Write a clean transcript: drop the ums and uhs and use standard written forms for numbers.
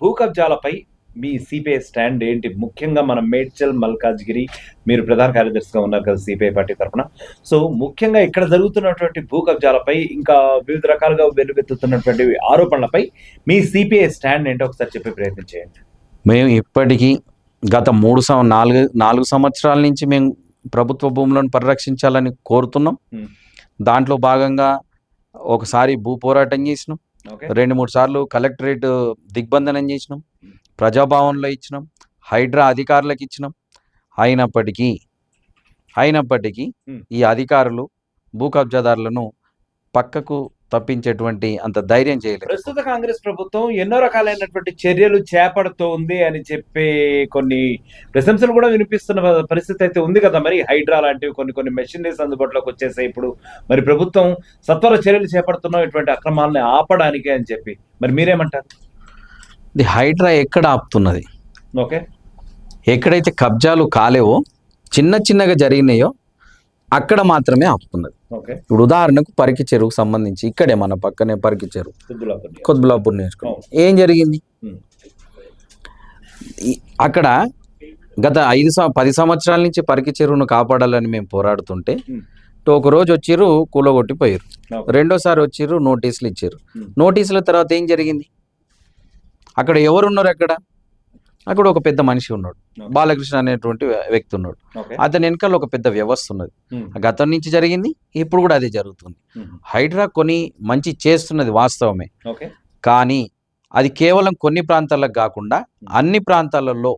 భూ కబ్జాలపై మీ CPI stand ఏంటి? ముఖ్యంగా మన మేడ్చల్ మల్కాజ్గిరి మీరు ప్రధాన కార్యదర్శిగా ఉన్నారు కదా సిపిఐ పార్టీ తరఫున. సో ముఖ్యంగా ఇక్కడ జరుగుతున్నటువంటి భూ కబ్జాలపై ఇంకా వివిధ రకాలుగా వెల్లువెత్తుతున్నటువంటి ఆరోపణలపై మీ సిపిఐ స్టాండ్ ఏంటో ఒకసారి చెప్పే ప్రయత్నం చేయండి. మేము ఇప్పటికీ గత 4 సంవత్సరాల నుంచి మేము ప్రభుత్వ భూములను పరిరక్షించాలని కోరుతున్నాం. దాంట్లో భాగంగా ఒకసారి భూ పోరాటం చేసినాం, 2-3 సార్లు కలెక్టరేట్ దిగ్బంధనం చేసినాం, ప్రజాభవన్లో ఇచ్చినాం, హైడ్రా అధికారులకు ఇచ్చినాం. అయినప్పటికీ ఈ అధికారులు భూ కబ్జాదారులను పక్కకు తప్పించేటువంటి అంత ధైర్యం చేయలేదు. ప్రస్తుత కాంగ్రెస్ ప్రభుత్వం ఎన్నో రకాలైనటువంటి చర్యలు చేపడుతోంది అని చెప్పి కొన్ని ప్రశంసలు కూడా వినిపిస్తున్న పరిస్థితి అయితే ఉంది కదా. మరి హైడ్రా లాంటివి కొన్ని మెషినరీస్ అందుబాటులోకి వచ్చేసాయి ఇప్పుడు. మరి ప్రభుత్వం సత్వర చర్యలు చేపడుతున్న ఇటువంటి అక్రమాలని ఆపడానికి అని చెప్పి మరి మీరేమంటారు? ఇది హైడ్రా ఎక్కడ ఆపుతున్నది? ఓకే, ఎక్కడైతే కబ్జాలు కాలేవో చిన్నగా జరిగినాయో అక్కడ మాత్రమే ఆపుతున్నది. ఇప్పుడు ఉదాహరణకు పరికి చెరువుకు సంబంధించి ఇక్కడే మన పక్కనే పరికి చెరువు కొద్బులాపూర్ నియోజకవర్గం ఏం జరిగింది? అక్కడ గత 10 సంవత్సరాల నుంచి పరికి చెరువును కాపాడాలని మేము పోరాడుతుంటే ఒక రోజు వచ్చిర్రు కూలగొట్టిపోయారు, రెండోసారి వచ్చిర్రు నోటీసులు ఇచ్చారు. నోటీసుల తర్వాత ఏం జరిగింది? అక్కడ ఎవరున్నారు? అక్కడ ఒక పెద్ద మనిషి ఉన్నాడు, బాలకృష్ణ అనేటువంటి వ్యక్తి ఉన్నాడు. అతని వెనకాల ఒక పెద్ద వ్యవస్థ ఉన్నది. గతం నుంచి జరిగింది, ఇప్పుడు కూడా అదే జరుగుతుంది. హైడ్రా మంచి చేస్తున్నది వాస్తవమే, కానీ అది కేవలం కొన్ని ప్రాంతాలకు కాకుండా అన్ని ప్రాంతాలలో